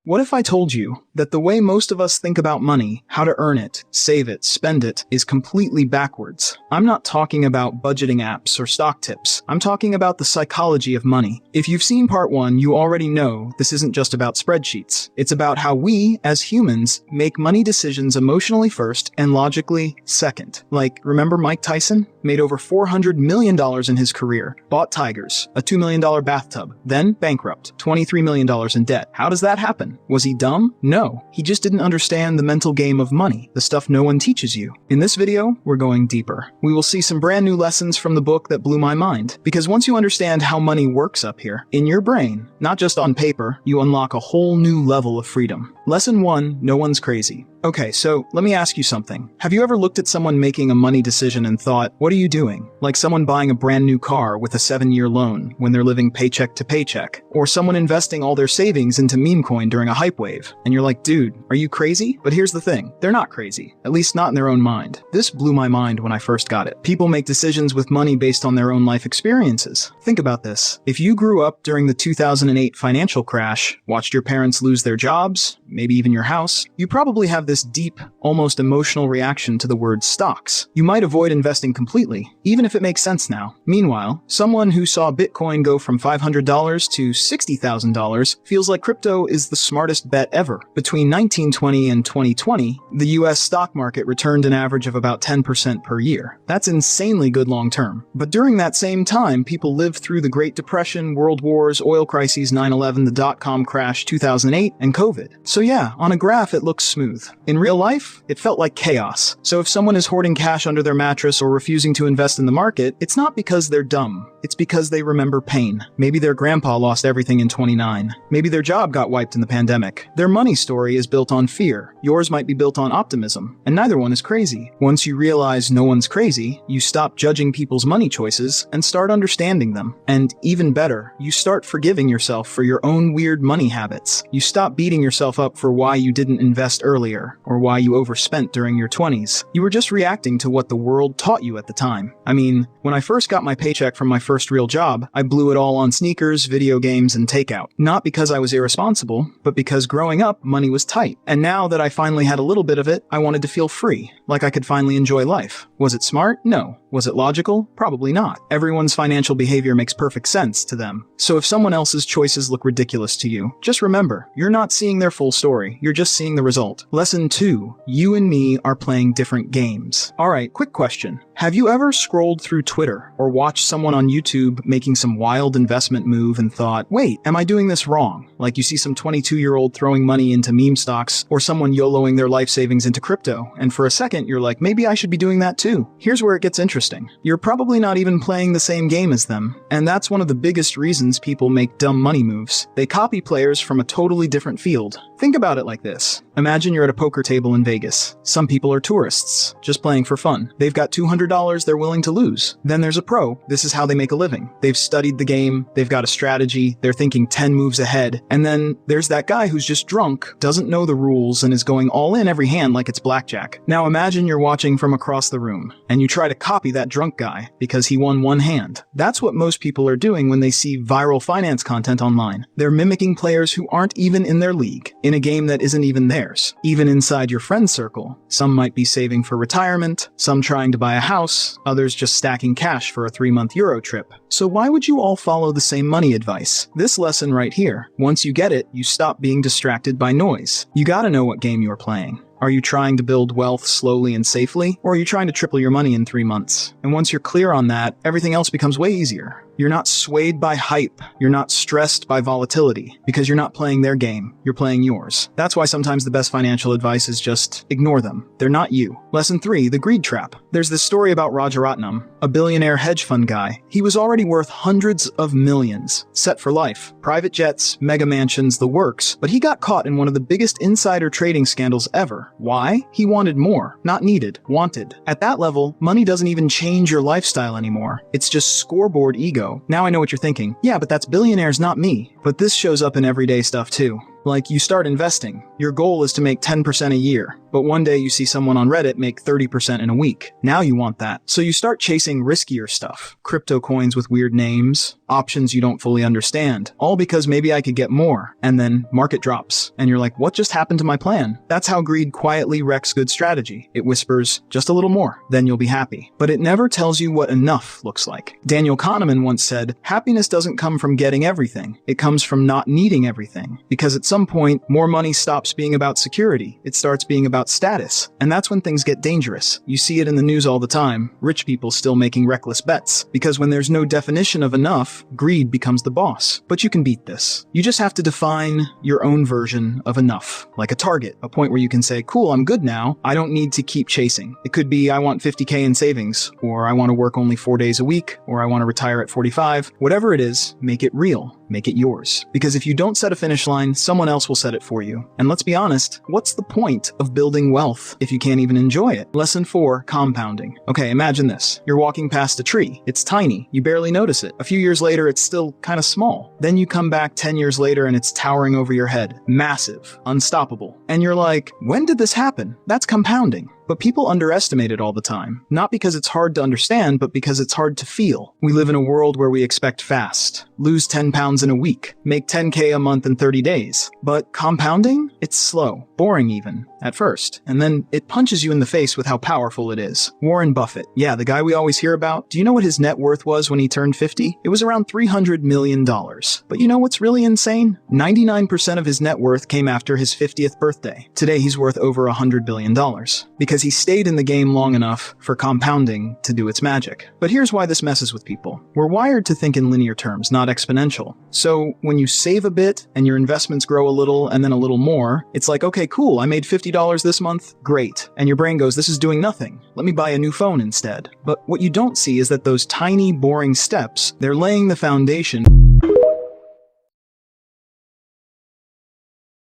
What if I told you that the way most of us think about money, how to earn it, save it, spend it, is completely backwards? I'm not talking about budgeting apps or stock tips. I'm talking about the psychology of money. If you've seen part 1, you already know this isn't just about spreadsheets. It's about how we, as humans, make money decisions emotionally first and logically second. Like, remember Mike Tyson? Made over $400 million in his career, bought tigers, a $2 million bathtub, then bankrupt, $23 million in debt. How does that happen? Was he dumb? No. He just didn't understand the mental game of money, the stuff no one teaches you. In this video, we're going deeper. We will see some brand new lessons from the book that blew my mind. Because once you understand how money works up here, in your brain, not just on paper, you unlock a whole new level of freedom. Lesson 1, no one's crazy. Okay, so let me ask you something. Have you ever looked at someone making a money decision and thought, what are you doing? Like someone buying a brand new car with a 7-year loan when they're living paycheck to paycheck, or someone investing all their savings into meme coin during a hype wave. And you're like, dude, are you crazy? But here's the thing, they're not crazy, at least not in their own mind. This blew my mind when I first got it. People make decisions with money based on their own life experiences. Think about this. If you grew up during the 2008 financial crash, watched your parents lose their jobs, maybe even your house, you probably have this deep, almost emotional reaction to the word stocks. You might avoid investing completely, even if it makes sense now. Meanwhile, someone who saw Bitcoin go from $500 to $60,000 feels like crypto is the smartest bet ever. Between 1920 and 2020, the US stock market returned an average of about 10% per year. That's insanely good long term. But during that same time, people lived through the Great Depression, World Wars, oil crises, 9/11, the dot-com crash, 2008, and COVID. So yeah, on a graph it looks smooth. In real life, it felt like chaos. So if someone is hoarding cash under their mattress or refusing to invest in the market, it's not because they're dumb. It's because they remember pain. Maybe their grandpa lost everything in 29. Maybe their job got wiped in the pandemic. Their money story is built on fear. Yours might be built on optimism. And neither one is crazy. Once you realize no one's crazy, you stop judging people's money choices and start understanding them. And even better, you start forgiving yourself for your own weird money habits. You stop beating yourself up for why you didn't invest earlier, or why you overspent during your 20s. You were just reacting to what the world taught you at the time. I mean, when I first got my paycheck from my first real job, I blew it all on sneakers, video games, and takeout. Not because I was irresponsible, but because growing up, money was tight. And now that I finally had a little bit of it, I wanted to feel free, like I could finally enjoy life. Was it smart? No. Was it logical? Probably not. Everyone's financial behavior makes perfect sense to them. So if someone else's choices look ridiculous to you, just remember, you're not seeing their full story, you're just seeing the result. Lesson 2, you and me are playing different games. Alright, quick question. Have you ever scrolled through Twitter or watched someone on YouTube making some wild investment move and thought, wait, am I doing this wrong? Like you see some 22-year-old throwing money into meme stocks or someone YOLOing their life savings into crypto, and for a second you're like, maybe I should be doing that too. Here's where it gets interesting. You're probably not even playing the same game as them, and that's one of the biggest reasons people make dumb money moves. They copy players from a totally different field. Think about it like this. Imagine you're at a poker table in Vegas. Some people are tourists, just playing for fun. They've got $200 they're willing to lose. Then there's a pro. This is how they make a living. They've studied the game, they've got a strategy, they're thinking 10 moves ahead. And then there's that guy who's just drunk, doesn't know the rules, and is going all in every hand like it's blackjack. Now imagine you're watching from across the room, and you try to copy that drunk guy because he won one hand. That's what most people are doing when they see viral finance content online. They're mimicking players who aren't even in their league, in a game that isn't even theirs. Even inside your friend circle, some might be saving for retirement, some trying to buy a house, others just stacking cash for a 3-month Euro trip. So why would you all follow the same money advice? This lesson right here, once you get it, you stop being distracted by noise. You gotta know what game you're playing. Are you trying to build wealth slowly and safely, or are you trying to triple your money in 3 months? And once you're clear on that, everything else becomes way easier. You're not swayed by hype. You're not stressed by volatility, because you're not playing their game. You're playing yours. That's why sometimes the best financial advice is just ignore them. They're not you. Lesson 3, the greed trap. There's this story about Rajaratnam, a billionaire hedge fund guy. He was already worth hundreds of millions, set for life. Private jets, mega mansions, the works. But he got caught in one of the biggest insider trading scandals ever. Why? He wanted more. Not needed. Wanted. At that level, money doesn't even change your lifestyle anymore. It's just scoreboard ego. Now I know what you're thinking. Yeah, but that's billionaires, not me. But this shows up in everyday stuff too. Like, you start investing. Your goal is to make 10% a year, but one day you see someone on Reddit make 30% in a week. Now you want that. So you start chasing riskier stuff. Crypto coins with weird names, options you don't fully understand, all because maybe I could get more. And then market drops. And you're like, what just happened to my plan? That's how greed quietly wrecks good strategy. It whispers, just a little more, then you'll be happy. But it never tells you what enough looks like. Daniel Kahneman once said, happiness doesn't come from getting everything. It comes from not needing everything. Because at some point, more money stops being about security. It starts being about status. And that's when things get dangerous. You see it in the news all the time. Rich people still making reckless bets. Because when there's no definition of enough, greed becomes the boss. But you can beat this. You just have to define your own version of enough. Like a target. A point where you can say, cool, I'm good now. I don't need to keep chasing. It could be, I want 50K in savings, or I want to work only 4 days a week, or I want to retire at 45. Whatever it is, make it real. Make it yours. Because if you don't set a finish line, someone else will set it for you. And let's be honest, what's the point of building wealth if you can't even enjoy it? Lesson 4, compounding. Okay, imagine this. You're walking past a tree. It's tiny. You barely notice it. A few years later, it's still kind of small. Then you come back 10 years later and it's towering over your head. Massive. Unstoppable. And you're like, when did this happen? That's compounding. But people underestimate it all the time. Not because it's hard to understand, but because it's hard to feel. We live in a world where we expect fast. Lose 10 pounds in a week. Make 10K a month in 30 days. But compounding? It's slow. Boring even. At first. And then it punches you in the face with how powerful it is. Warren Buffett. Yeah, the guy we always hear about. Do you know what his net worth was when he turned 50? It was around $300 million. But you know what's really insane? 99% of his net worth came after his 50th birthday. Today he's worth over $100 billion. Because he stayed in the game long enough for compounding to do its magic. But here's why this messes with people. We're wired to think in linear terms, not exponential. So when you save a bit and your investments grow a little and then a little more, it's like, okay, cool, I made $50 this month, great. And your brain goes, this is doing nothing. Let me buy a new phone instead. But what you don't see is that those tiny, boring steps, they're laying the foundation